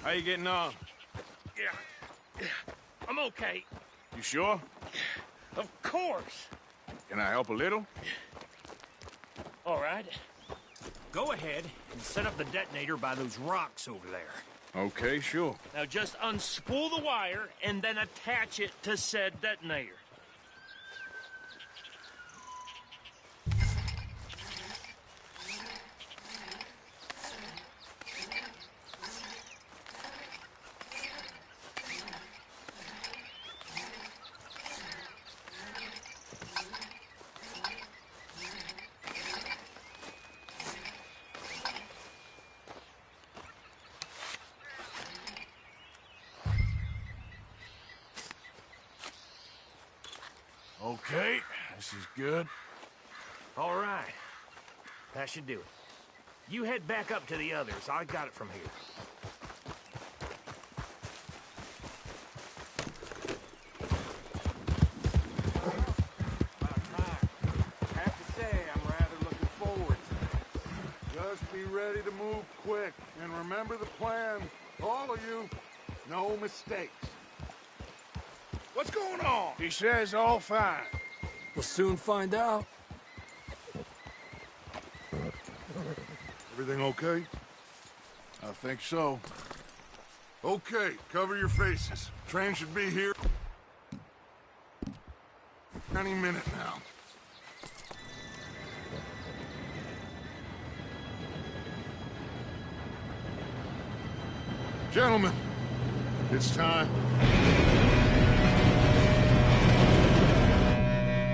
How you getting on? Yeah, I'm okay. You sure? Of course. Can I help a little? All right. Go ahead and set up the detonator by those rocks over there. Okay, sure. Now just unspool the wire and then attach it to said detonator. Okay, this is good. All right. That should do it. You head back up to the others. I got it from here. Have to say, I'm rather looking forward to this. Just be ready to move quick, and remember the plan. All of you, no mistakes. What's going on? He says all fine. We'll soon find out. Everything okay? I think so. Okay, cover your faces. Train should be here any minute now. Gentlemen, it's time.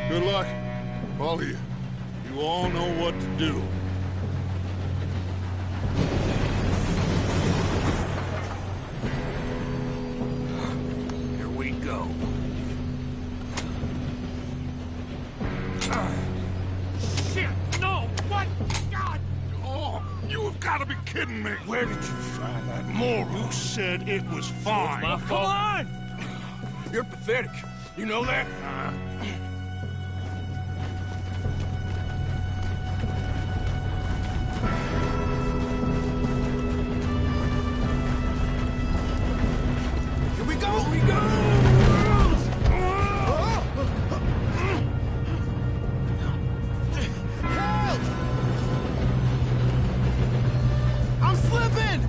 Good luck, all of you. You all know what to do. Here we go. Shit! No! What? God! Oh, you have got to be kidding me. Where did you find that moral? You said it was fine. My fault. Come on! You're pathetic. You know that? Here we go! Here we go! Help! I'm slipping!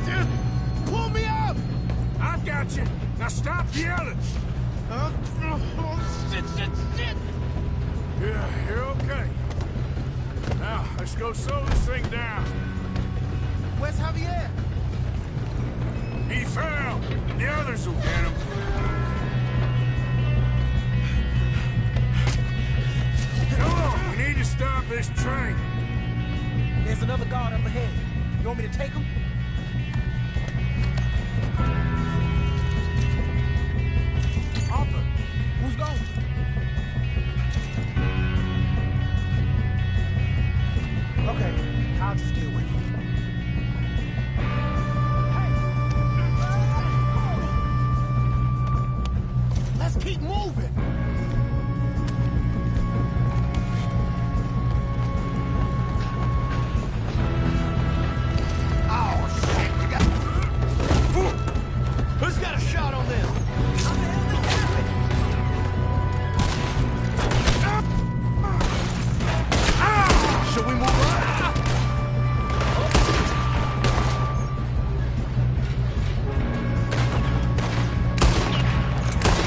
Just pull me up! I've got you. Now stop yelling. Shit, shit, shit! Yeah, you're okay. Now, let's go slow this thing down. Where's Javier? He fell. The others will get him. Come on, we need to stop this train. There's another guard up ahead. You want me to take him? Arthur, who's going? Okay, I'll just deal with it. Let's keep moving. Oh, shit. Who's got a shot on them? How the hell did it happen? Should we move on?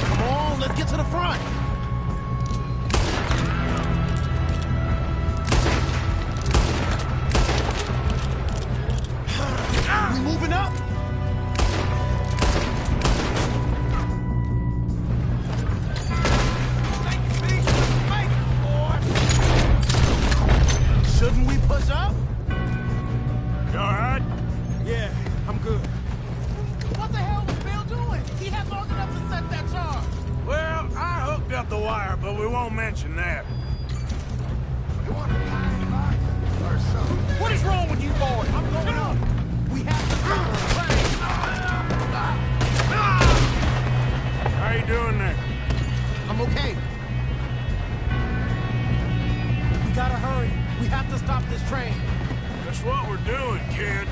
Come on, let's get to the front. We moving up? Shouldn't we push up? You all right? Yeah, I'm good. What the hell was Bill doing? He had long enough to set that charge. Well, I hooked up the wire, but we won't mention that. You want to pass back or something? What is wrong with you boys? I'm going up. We have to stop the train. How you doing there? I'm okay. We gotta hurry. We have to stop this train. That's what we're doing, kid.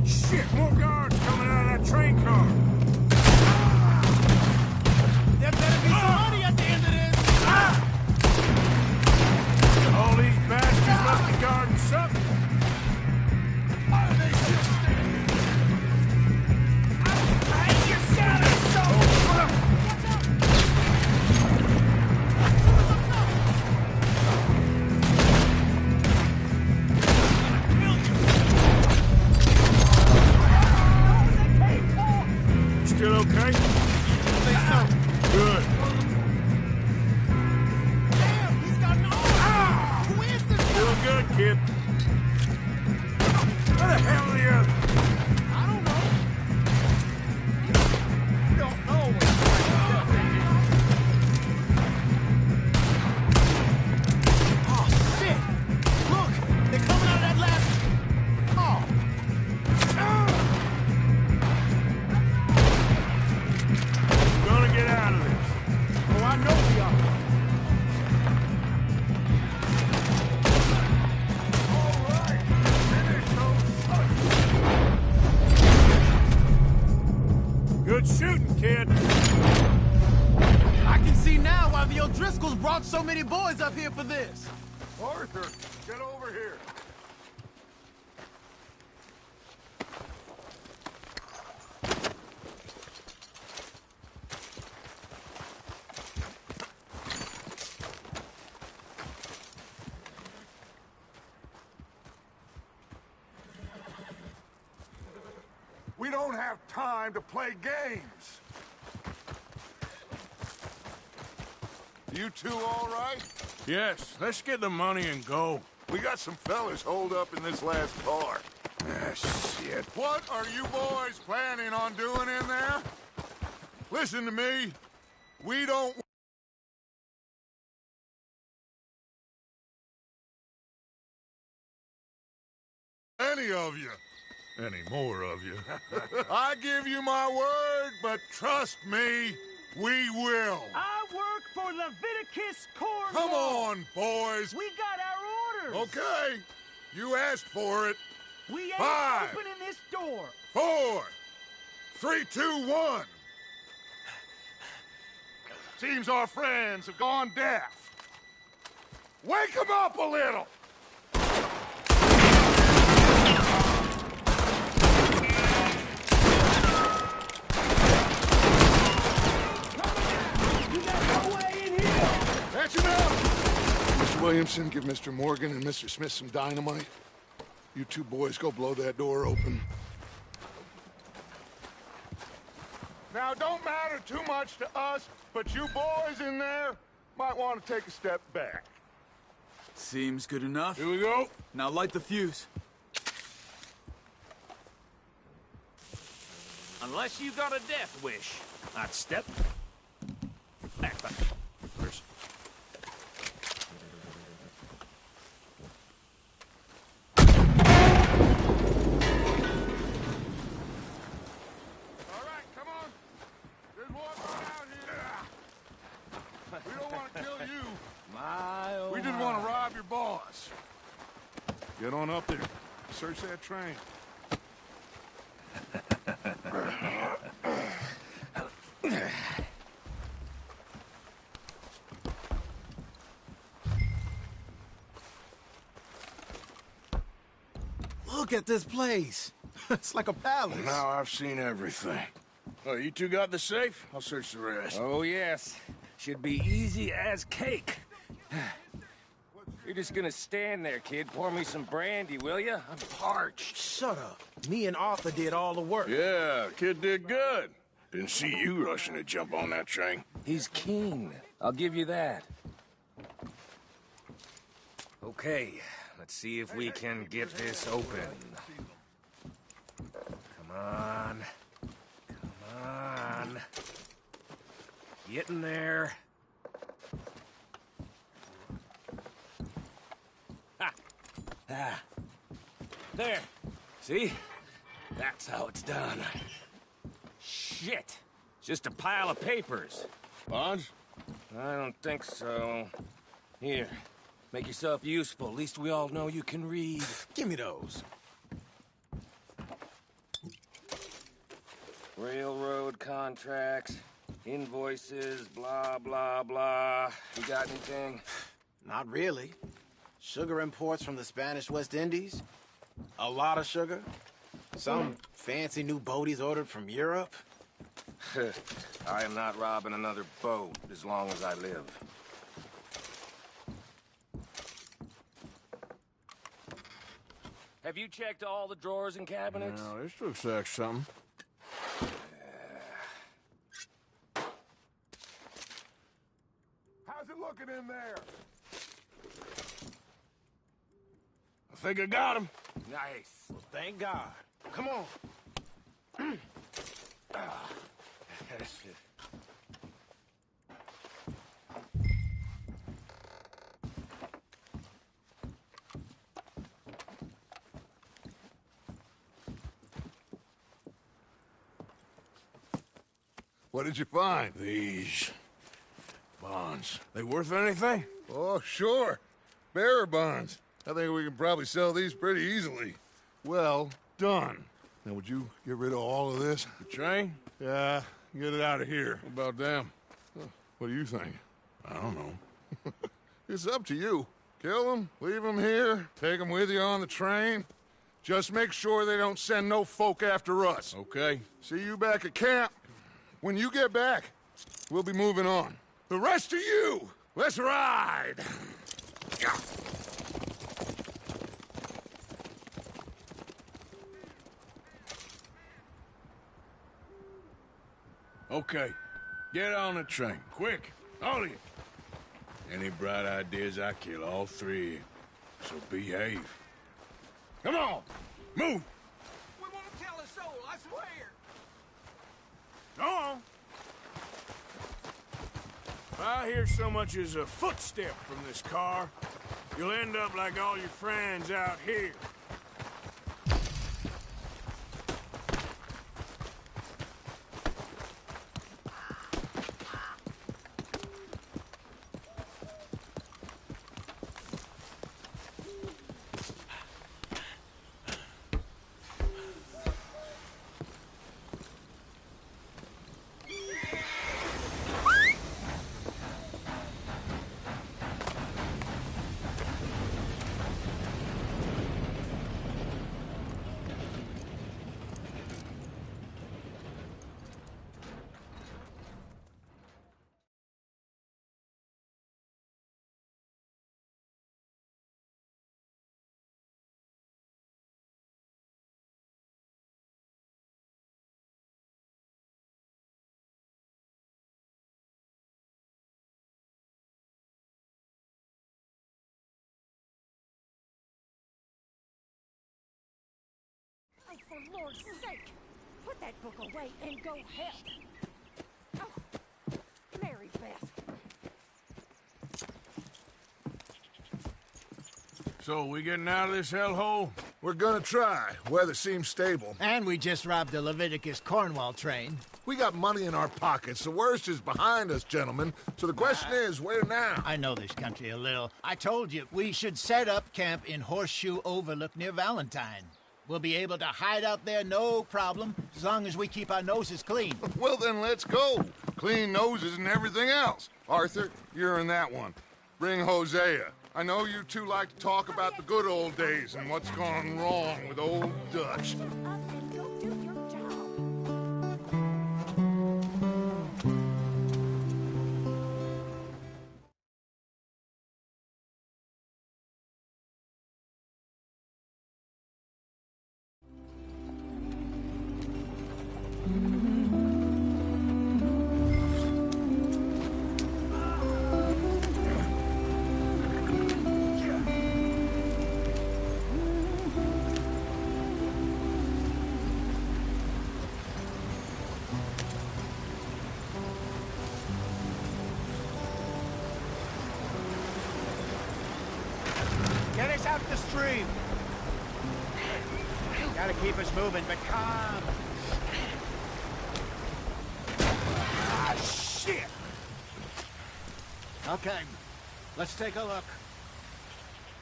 Shit, more guards coming out of that train car. There better be some money at the end of this. All these bastards must be guarding something. Why are they still standing? You got it, Still okay? Good. Damn, he's got no arm. Who is this guy? Doing good, kid. Where the hell are the others? I don't know. You don't know what's Oh, shit. Look, they're coming out of that last... Oh. Gonna get out of this. Oh, I know we are. Good shooting, kid. I can see now why the O'Driscolls brought so many boys up here for this. Arthur, get over here. We don't have time to play games. You two all right? Yes, let's get the money and go. We got some fellas holed up in this last car. Ah, shit. What are you boys planning on doing in there? Listen to me. We don't... any of you. Any more of you. I give you my word, but trust me, we will. I work for Leviticus Cornwall. Come on, boys. We got our orders. Okay. You asked for it. We ain't 5, opening this door. 4, 3, 2, 1. Seems our friends have gone deaf. Wake them up a little. Catch him out! Mr. Williamson, give Mr. Morgan and Mr. Smith some dynamite. You two boys go blow that door open. Now, it don't matter too much to us, but you boys in there might want to take a step back. Seems good enough. Here we go. Now light the fuse. Unless you got a death wish, I'd step back. First. All right, come on. There's one out here. We don't want to kill you. We just want to rob your boss. Get on up there. Search that train. Look at this place. It's like a palace. Now I've seen everything. Oh, you two got the safe? I'll search the rest. Oh, yes. Should be easy as cake. You're just gonna stand there, kid. Pour me some brandy, will ya? I'm parched. Shut up. Me and Arthur did all the work. Yeah, kid did good. Didn't see you rushing to jump on that train. He's keen. I'll give you that. Okay, let's see if we can get this open. Come on. on. Getting there. Ha! Ah. There. See? That's how it's done. Shit! Just a pile of papers. Bonds? I don't think so. Here, make yourself useful. At least we all know you can read. Give me those. Railroad contracts, invoices, blah, blah, blah. You got anything? Not really. Sugar imports from the Spanish West Indies. A lot of sugar. Some fancy new boat he's ordered from Europe. I am not robbing another boat as long as I live. Have you checked all the drawers and cabinets? Now, this looks like something. How's it looking in there? I think I got him. Nice. Well, thank God. Come on. What did you find? These bonds. They worth anything? Oh, sure. Bearer bonds. I think we can probably sell these pretty easily. Well done. Now, would you get rid of all of this? The train? Yeah, get it out of here. What about them? What do you think? I don't know. It's up to you. Kill them, leave them here, take them with you on the train. Just make sure they don't send no folk after us. Okay. See you back at camp. When you get back, we'll be moving on. The rest of you, let's ride! Okay. Get on the train. Quick. All of you. Any bright ideas, I kill all three. So behave. Come on. Move. We won't tell a soul, I swear. Go on. If I hear so much as a footstep from this car, you'll end up like all your friends out here. Oh, for Lord's sake! Put that book away and go help! Oh, Mary Beth. So, we getting out of this hellhole? We're gonna try. Weather seems stable. And we just robbed the Leviticus Cornwall train. We got money in our pockets. The worst is behind us, gentlemen. So the question is, where now? I know this country a little. I told you, we should set up camp in Horseshoe Overlook near Valentine. We'll be able to hide out there no problem, as long as we keep our noses clean. Well, then let's go. Clean noses and everything else. Arthur, you're in that one. Bring Hosea. I know you two like to talk about the good old days and what's gone wrong with old Dutch. Up and go do your job. stream. Gotta keep us moving, but calm. Ah, shit! Okay, let's take a look.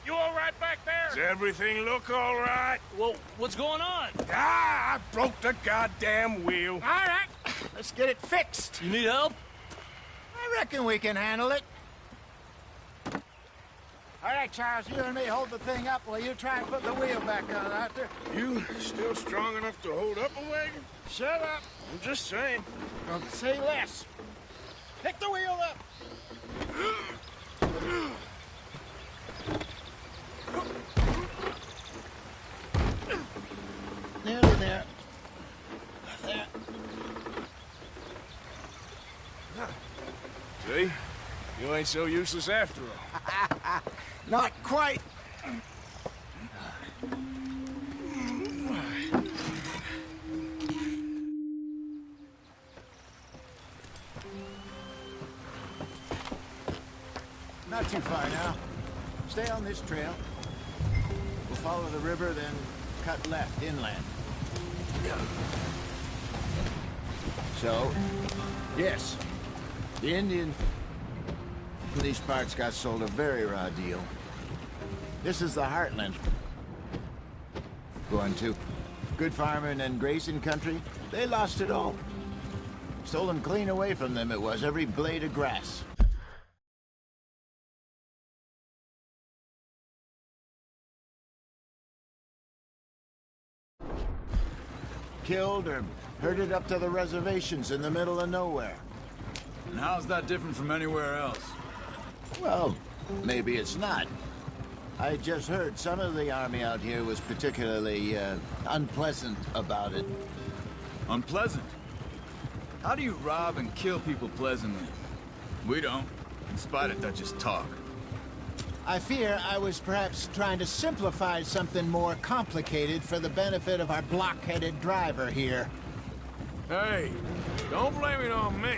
You all right back there? Does everything look all right? Well, what's going on? Ah, I broke the goddamn wheel. All right, let's get it fixed. You need help? I reckon we can handle it. All right, Charles, you and me hold the thing up while you try and put the wheel back on, Arthur. You still strong enough to hold up a wagon? Shut up. I'm just saying. Well, say less. Pick the wheel up. Nearly there. There. See? You ain't so useless after all. Not quite. Not too far now. Stay on this trail. We'll follow the river, then cut left inland. So, yes, the Indian these parts got sold a very raw deal. This is the heartland. Going to good farming and grazing country, they lost it all. Stolen clean away from them it was, every blade of grass. Killed or herded up to the reservations in the middle of nowhere. And how's that different from anywhere else? Well, maybe it's not. I just heard some of the army out here was particularly unpleasant about it. Unpleasant? How do you rob and kill people pleasantly? We don't, in spite of Dutch's talk. I fear I was perhaps trying to simplify something more complicated for the benefit of our block-headed driver here. Hey, don't blame it on me.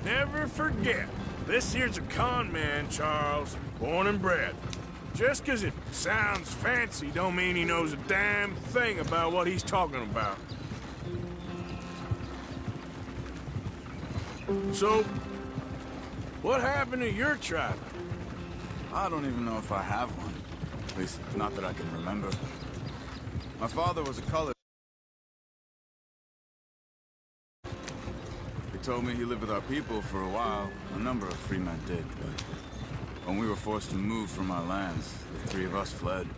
Never forget, this here's a con man, Charles, born and bred. Just 'cause it sounds fancy don't mean he knows a damn thing about what he's talking about. So, what happened to your tribe? I don't even know if I have one. At least, not that I can remember. My father was a colored. He told me he lived with our people for a while. A number of free men did, but when we were forced to move from our lands, the three of us fled.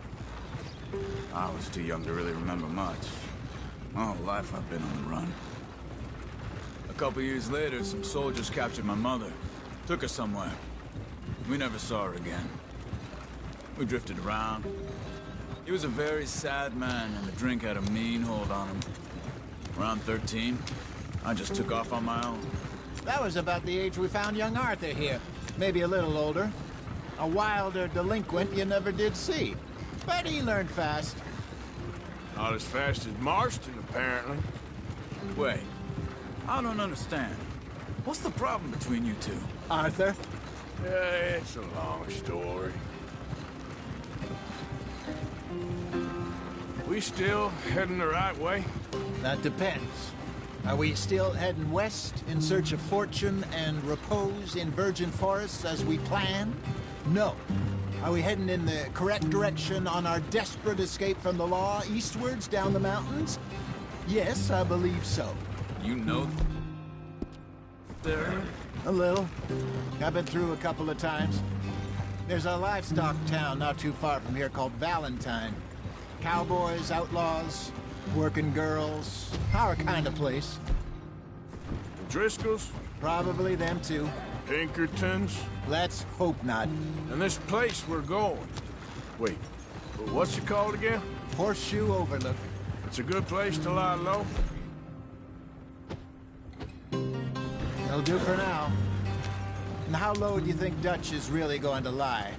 I was too young to really remember much. My whole life I've been on the run. A couple years later, some soldiers captured my mother. Took her somewhere. We never saw her again. We drifted around. He was a very sad man, and the drink had a mean hold on him. Around 13, I just took off on my own. That was about the age we found young Arthur here. Maybe a little older. A wilder delinquent you never did see. But he learned fast. Not as fast as Marston, apparently. Wait, I don't understand. What's the problem between you two? Arthur? It's a long story. We still heading the right way? That depends. Are we still heading west in search of fortune and repose in virgin forests as we planned? No. Are we heading in the correct direction on our desperate escape from the law eastwards down the mountains? Yes, I believe so. You know there? A little. I've been through a couple of times. There's a livestock town not too far from here called Valentine. Cowboys, outlaws, working girls, our kind of place. Driscoll's? Probably them too. Pinkertons? Let's hope not. And this place we're going. Wait, what's it called again? Horseshoe Overlook. It's a good place to lie low. It'll do for now. And how low do you think Dutch is really going to lie?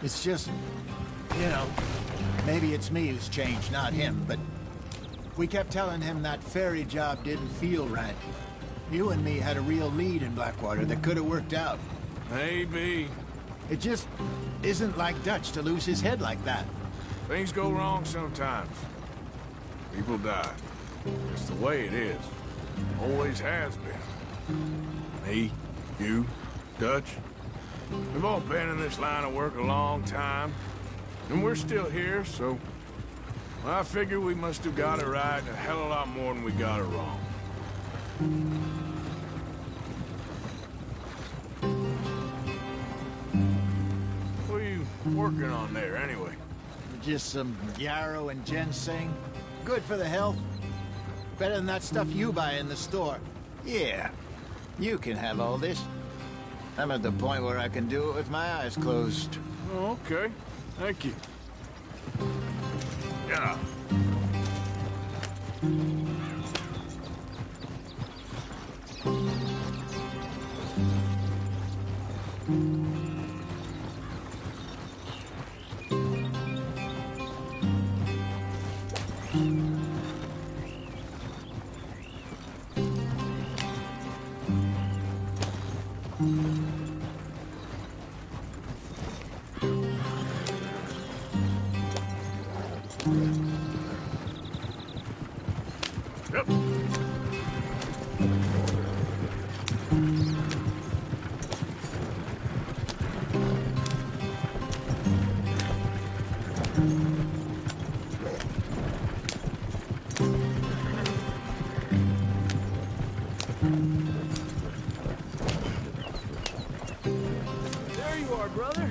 It's just, you know, maybe it's me who's changed, not him, but we kept telling him that ferry job didn't feel right. You and me had a real lead in Blackwater that could have worked out. Maybe. It just isn't like Dutch to lose his head like that. Things go wrong sometimes. People die. It's the way it is. Always has been. Me, you, Dutch. We've all been in this line of work a long time. And we're still here, so... I figure we must have got it right a hell of a lot more than we got it wrong. What are you working on there, anyway? Just some yarrow and ginseng. Good for the health. Better than that stuff you buy in the store. Yeah, you can have all this. I'm at the point where I can do it with my eyes closed. Oh, okay. Thank you. Yeah. Yep. There you are, brother.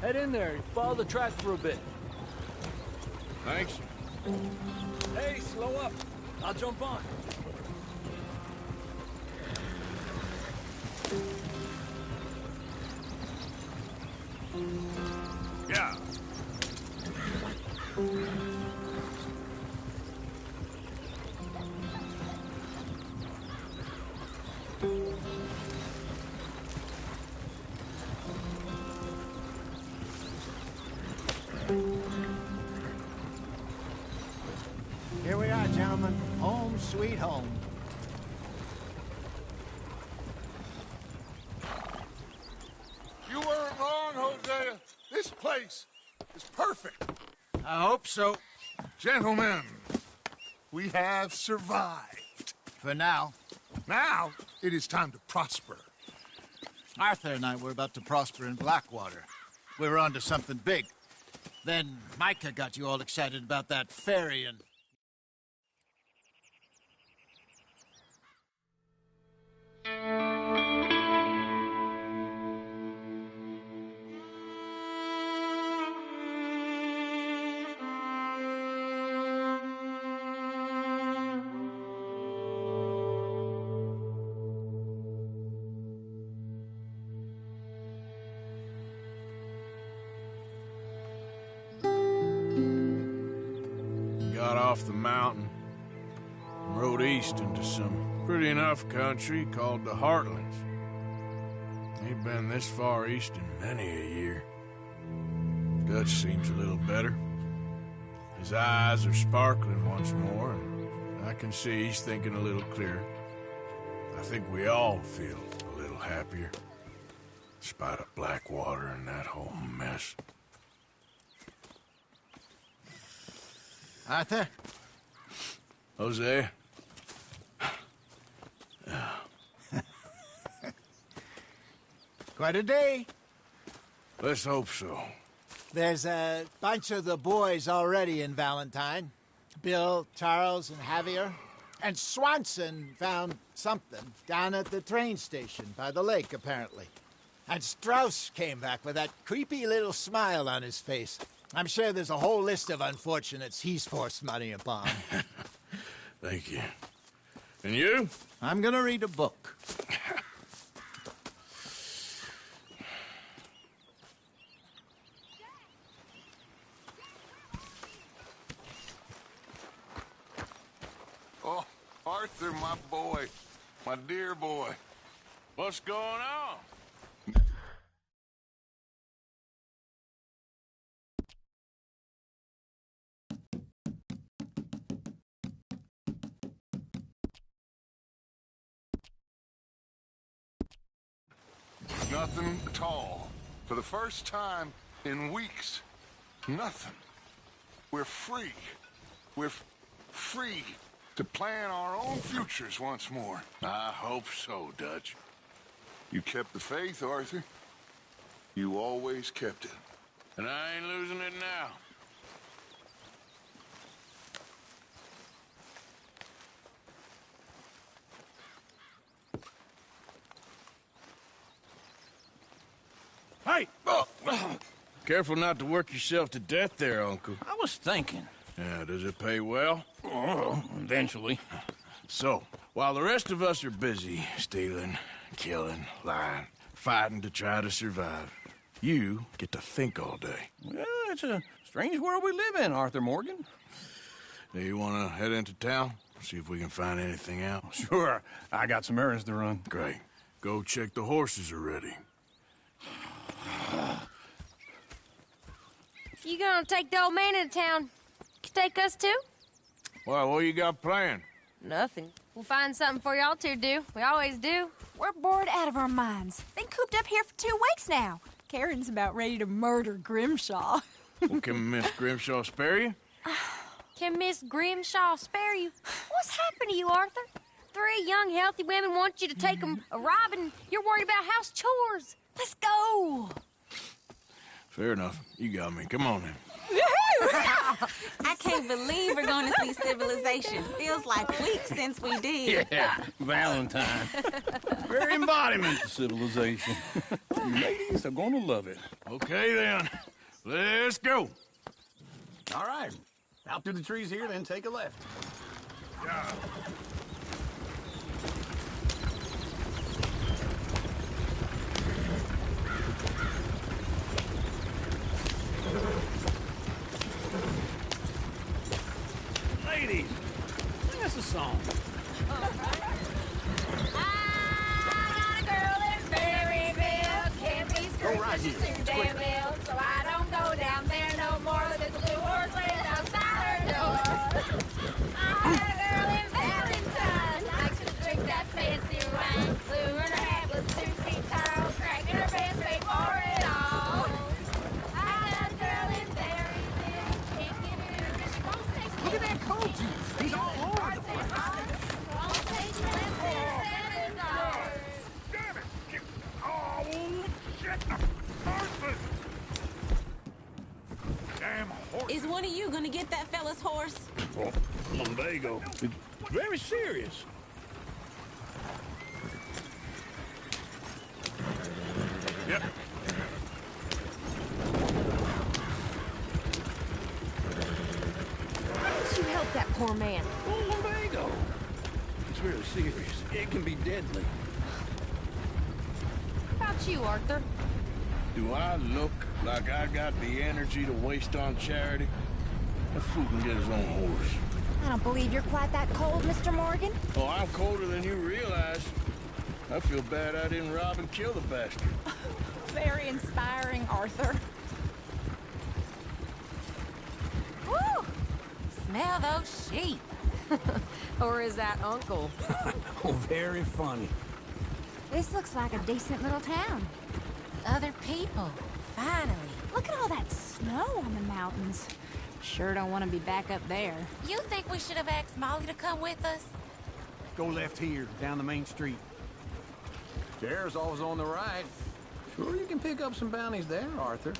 Head in there and follow the track for a bit. Thanks. Hey, slow up. I'll jump on. Yeah. Here we are, gentlemen. Home sweet home. You weren't wrong, Hosea. This place is perfect. I hope so. Gentlemen, we have survived. For now. Now, it is time to prosper. Arthur and I were about to prosper in Blackwater. We were onto something big. Then Micah got you all excited about that ferry and... Got off the mountain and rode east into some pretty enough country called the Heartlands. Ain't been this far east in many a year. Dutch seems a little better. His eyes are sparkling once more, and I can see he's thinking a little clearer. I think we all feel a little happier, in spite of Blackwater and that whole mess. Arthur? Jose? Quite a day. Let's hope so. There's a bunch of the boys already in Valentine. Bill, Charles, and Javier. And Swanson found something down at the train station by the lake, apparently. And Strauss came back with that creepy little smile on his face. I'm sure there's a whole list of unfortunates he's forced money upon. Thank you. And you? I'm gonna read a book. Oh, Arthur, my boy. My dear boy. What's going on? Nothing at all. For the first time in weeks, nothing. We're free. We're free to plan our own futures once more. I hope so, Dutch. You kept the faith, Arthur. You always kept it. And I ain't losing it now. Hey! Careful not to work yourself to death there, Uncle. I was thinking. Yeah, does it pay well? Oh, eventually. So, while the rest of us are busy stealing, killing, lying, fighting to try to survive, you get to think all day. Well, it's a strange world we live in, Arthur Morgan. Hey, you want to head into town? See if we can find anything out? Sure. I got some errands to run. Great. Go check the horses are ready. You gonna take the old man into town? You take us too? Well, what you got planned? Nothing. We'll find something for y'all to do. We always do. We're bored out of our minds. Been cooped up here for 2 weeks now. Karen's about ready to murder Grimshaw. Well, can Miss Grimshaw spare you? Can Miss Grimshaw spare you? What's happened to you, Arthur? 3 young, healthy women want you to take them a robbing. You're worried about house chores. Let's go. Fair enough. You got me. Come on then. I can't believe we're going to see civilization. Feels like weeks since we did. Yeah, Valentine. Very embodiment of civilization. You ladies are gonna love it. Okay then. Let's go. All right. Out through the trees here, then take a left. Yeah. Ladies, sing us a song. Go right here. Quick. So I don't go down there no more. There's a blue horse waiting outside her door. I had a girl in Valentine. Likes to drink that fancy wine. Blue and her hat was 2 feet tall. Cracking her best way for it all. I had a girl in Berryville. Can't get it in her. She won't stay still. Look at that coat. He's all over the place. Won't take less than $7. Damn it! Oh, shit! The horses! Damn horse! Is one of you going to get that fella's horse? Oh, lumbago. It's very serious. Yep. Why didn't you help that poor man? Oh, lumbago. It's really serious. It can be deadly. How about you, Arthur? Do I look like I got the energy to waste on charity? That fool can get his own horse. I don't believe you're quite that cold, Mr. Morgan. Oh, I'm colder than you realize. I feel bad I didn't rob and kill the bastard. Very inspiring, Arthur. Woo! Smell those sheep. Or is that Uncle? Oh, very funny. This looks like a decent little town. Other people. Finally. Look at all that snow on the mountains. Sure don't want to be back up there. You think we should have asked Molly to come with us? Go left here, down the main street. There's always on the right. Sure you can pick up some bounties there, Arthur.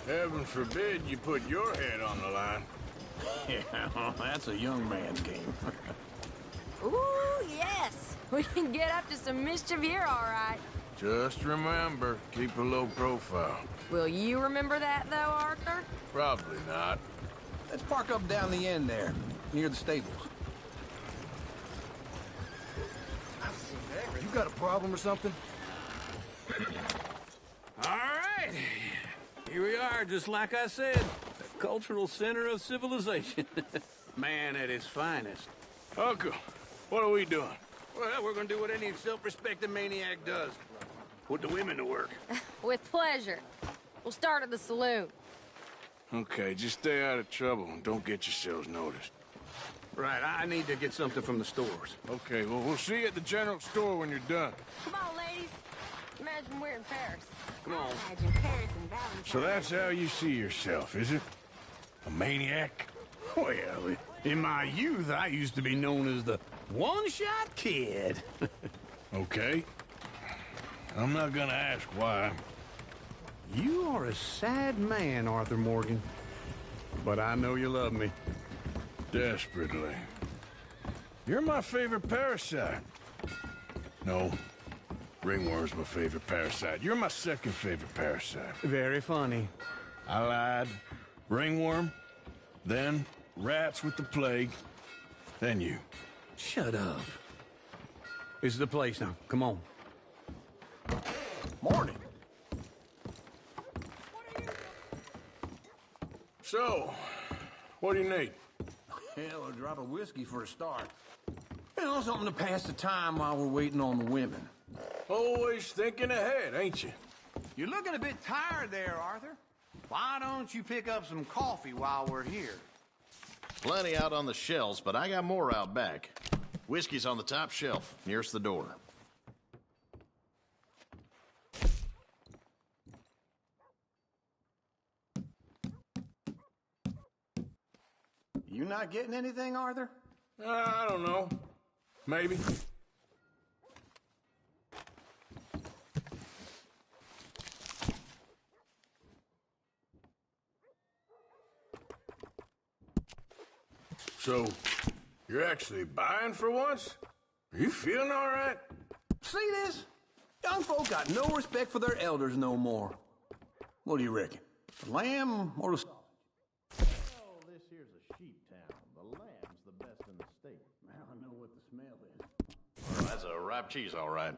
Heaven forbid you put your head on the line. Yeah, that's a young man's game. Ooh, yes. We can get up to some mischief here, all right. Just remember, keep a low profile. Will you remember that, though, Arthur? Probably not. Let's park up down the end there, near the stables. You got a problem or something? All right. Here we are, just like I said. The cultural center of civilization. Man at his finest. Uncle, what are we doing? Well, we're gonna do what any self-respecting maniac does. Put the women to work. With pleasure. We'll start at the saloon. Okay, just stay out of trouble and don't get yourselves noticed. Right, I need to get something from the stores. Okay, well, we'll see you at the general store when you're done. Come on, ladies. Imagine we're in Paris. Come on. Imagine Paris and Valentine's. So that's how you see yourself, is it? A maniac? Well, in my youth, I used to be known as the one-shot kid. Okay. I'm not gonna ask why. You are a sad man, Arthur Morgan. But I know you love me. Desperately. You're my favorite parasite. No. Ringworm's my favorite parasite. You're my second favorite parasite. Very funny. I lied. Ringworm, then rats with the plague, then you. Shut up. This is the place now. Come on. Morning. So, what do you need? Hell, a drop of whiskey for a start. You know, something to pass the time while we're waiting on the women. Always thinking ahead, ain't you? You're looking a bit tired there, Arthur. Why don't you pick up some coffee while we're here? Plenty out on the shelves, but I got more out back. Whiskey's on the top shelf, nearest the door. You not getting anything, Arthur? I don't know. Maybe. So, you're actually buying for once? Are you feeling all right? See this? Young folk got no respect for their elders no more. What do you reckon? The lamb or the sausage? Well, this here's a sheep town. The lamb's the best in the state. Now I know what the smell is. Well, that's a ripe cheese, all right.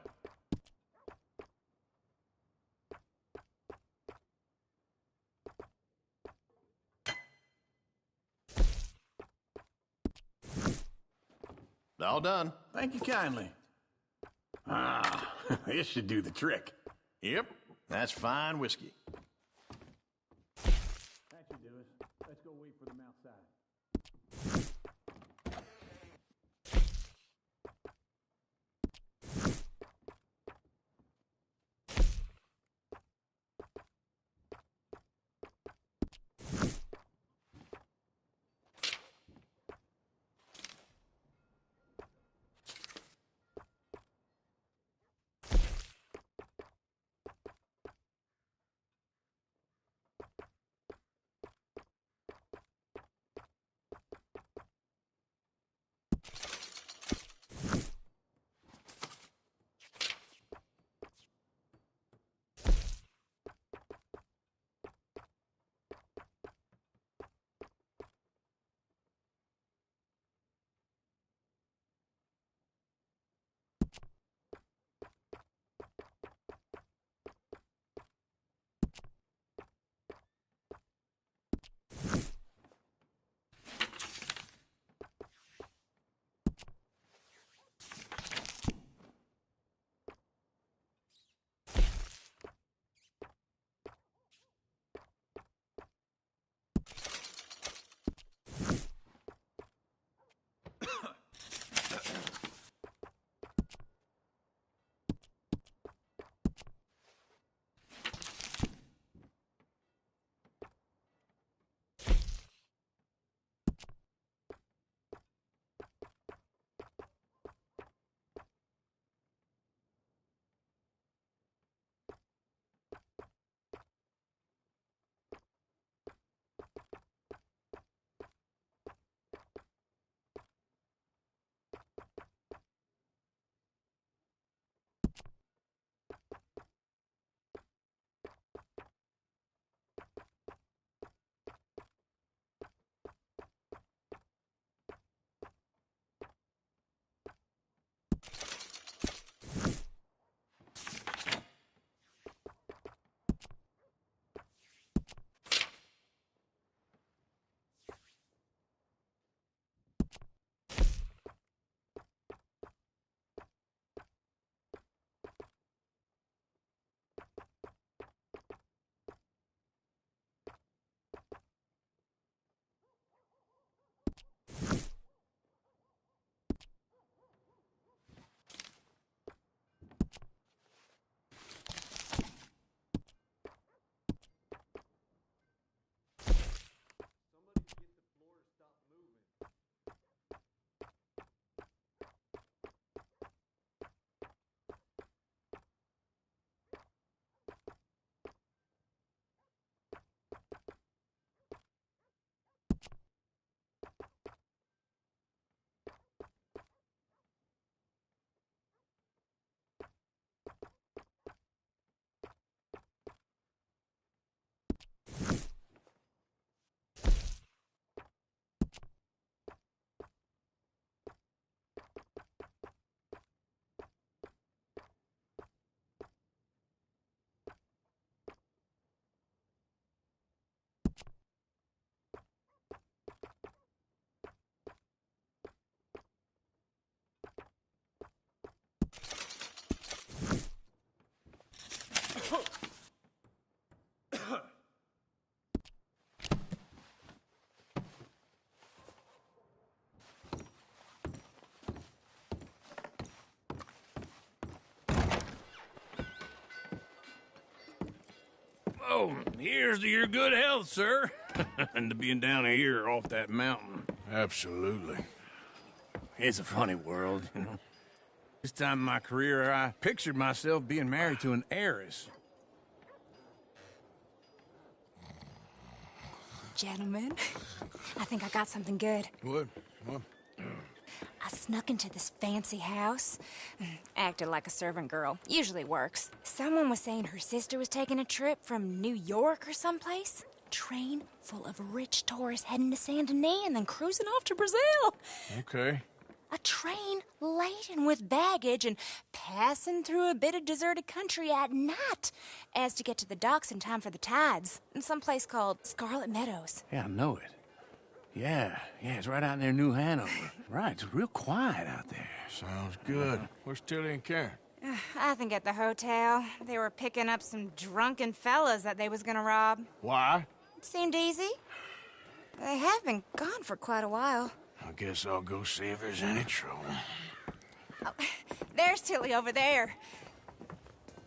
All done. Thank you kindly. Ah, this should do the trick. Yep, that's fine whiskey. That should do it. Let's go wait for them outside. So, here's to your good health, sir. And to being down here off that mountain. Absolutely. It's a funny world, you know. This time in my career, I pictured myself being married to an heiress. Gentlemen, I think I got something good. What? I snuck into this fancy house. Acted like a servant girl. Usually works. Someone was saying her sister was taking a trip from New York or someplace. Train full of rich tourists heading to Saint Denis and then cruising off to Brazil. Okay. A train laden with baggage and passing through a bit of deserted country at night as to get to the docks in time for the tides in some place called Scarlet Meadows. Yeah, I know it. Yeah, it's right out near New Hanover. Right, it's real quiet out there. Sounds good. Where's Tilly and Karen? I think at the hotel. They were picking up some drunken fellas that they was gonna rob. Why? It seemed easy. They have been gone for quite a while. I guess I'll go see if there's any trouble. Oh, there's Tilly over there.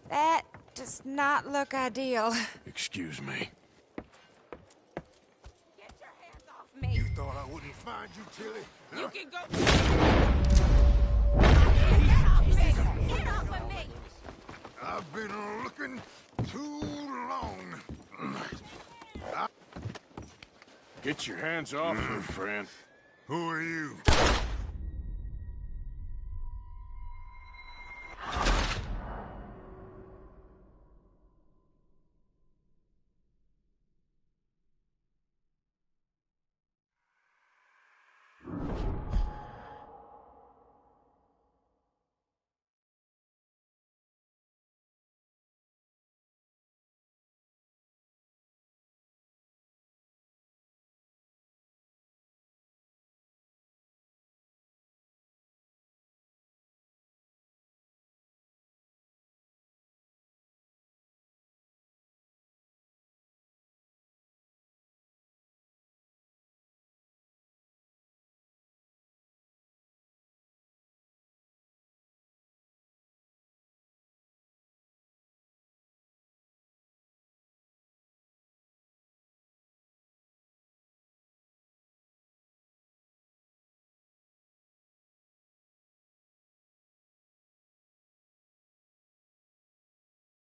That does not look ideal. Excuse me. Get your hands off me. You thought I wouldn't find you, Tilly? You can go. Get off of me! I've been looking too long. Get your hands off her, friend. Who are you?